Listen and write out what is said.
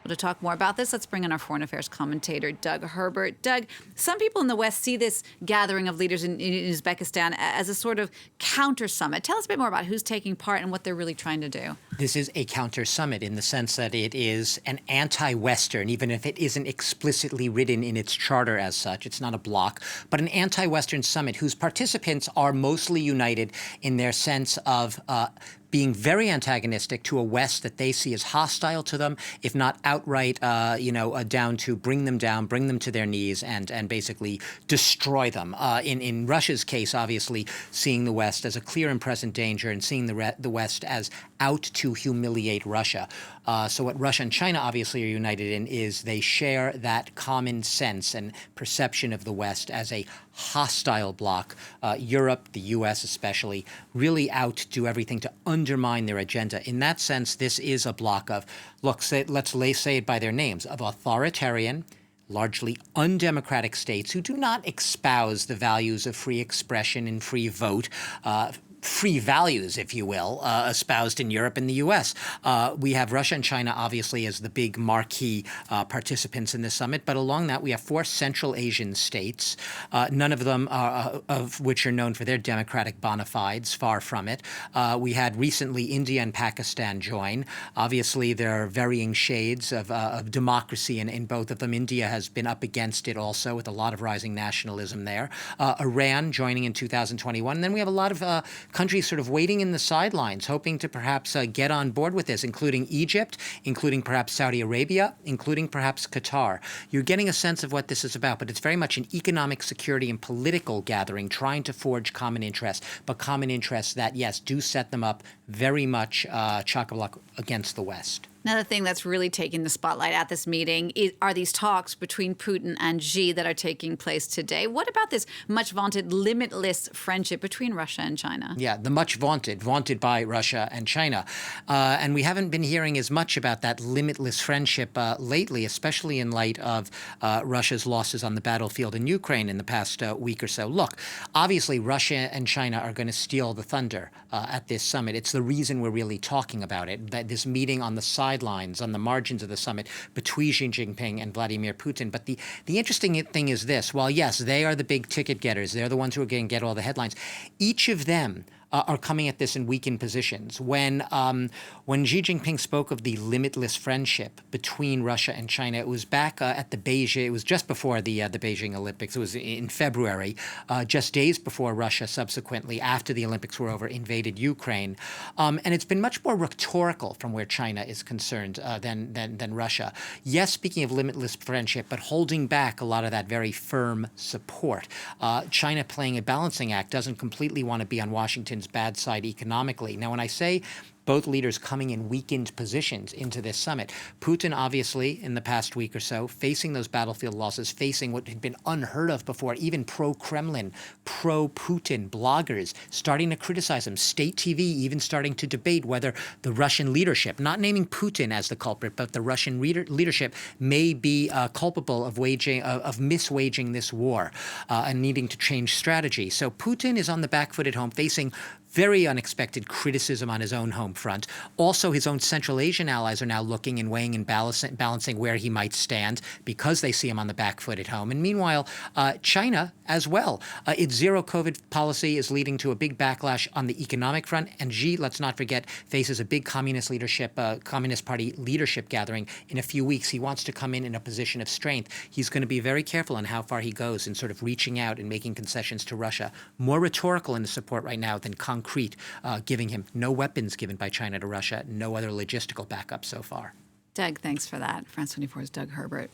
Well, to talk more about this, let's bring in our foreign affairs commentator, Doug Herbert. Doug, some people in the West see this gathering of leaders in Uzbekistan as a sort of counter summit. Tell us a bit more about who's taking part and what they're really trying to do. This is a counter summit in the sense that it is an anti-Western, even if it isn't explicitly written in its charter as such. It's not a bloc, but an anti-Western summit whose participants are mostly united in their sense of being very antagonistic to a West that they see as hostile to them, if not outright, down to bring them down, bring them to their knees, and basically destroy them. In Russia's case, obviously, seeing the West as a clear and present danger and seeing the West as out to humiliate Russia. So what Russia and China obviously are united in is they share that common sense and perception of the West as a hostile bloc. Europe, the U.S. especially, really out to do everything to undermine their agenda. In that sense, this is a bloc of, look, let's say it by their names, of authoritarian, largely undemocratic states who do not espouse the values of free expression and free vote, free values, if you will, espoused in Europe and the U.S. We have Russia and China, obviously, as the big marquee participants in this summit. But along that, we have 4 Central Asian states, none of them of which are known for their democratic bona fides, far from it. We had recently India and Pakistan join. Obviously, there are varying shades of democracy in both of them. India has been up against it also with a lot of rising nationalism there. Iran joining in 2021. And then we have a lot of countries sort of waiting in the sidelines, hoping to perhaps get on board with this, including Egypt, including perhaps Saudi Arabia, including perhaps Qatar. You're getting a sense of what this is about, but it's very much an economic, security, and political gathering trying to forge common interests, but common interests that, yes, do set them up very much chock-a-block against the West. Another thing that's really taking the spotlight at this meeting are these talks between Putin and Xi that are taking place today. What about this much vaunted limitless friendship between Russia and China? Yeah, the much vaunted by Russia and China. And we haven't been hearing as much about that limitless friendship lately, especially in light of Russia's losses on the battlefield in Ukraine in the past week or so. Look, obviously Russia and China are going to steal the thunder at this summit. It's the reason we're really talking about it, that this meeting on the sidelines, on the margins of the summit between Xi Jinping and Vladimir Putin. But the interesting thing is this. While, yes, they are the big ticket getters, they're the ones who are going to get all the headlines, each of them are coming at this in weakened positions. When Xi Jinping spoke of the limitless friendship between Russia and China, it was back at the Beijing. It was just before the Beijing Olympics. It was in February, just days before Russia, subsequently after the Olympics were over, invaded Ukraine. And it's been much more rhetorical from where China is concerned than Russia. Yes, speaking of limitless friendship, but holding back a lot of that very firm support. China playing a balancing act, doesn't completely want to be on Washington's bad side economically. Now, when I say both leaders coming in weakened positions into this summit, Putin, obviously, in the past week or so, facing those battlefield losses, facing what had been unheard of before, even pro-Kremlin, pro-Putin bloggers starting to criticize him, state TV even starting to debate whether the Russian leadership, not naming Putin as the culprit, but the Russian leadership may be culpable of miswaging this war and needing to change strategy. So Putin is on the back foot at home, facing very unexpected criticism on his own home front. Also, his own Central Asian allies are now looking and weighing and balancing where he might stand because they see him on the back foot at home. And meanwhile, China as well. Its zero COVID policy is leading to a big backlash on the economic front. And Xi, let's not forget, faces a big Communist Party leadership gathering in a few weeks. He wants to come in a position of strength. He's going to be very careful on how far he goes in sort of reaching out and making concessions to Russia. More rhetorical in the support right now than concrete, giving him no weapons given by China to Russia, no other logistical backup so far. Doug, thanks for that. France 24's Doug Herbert.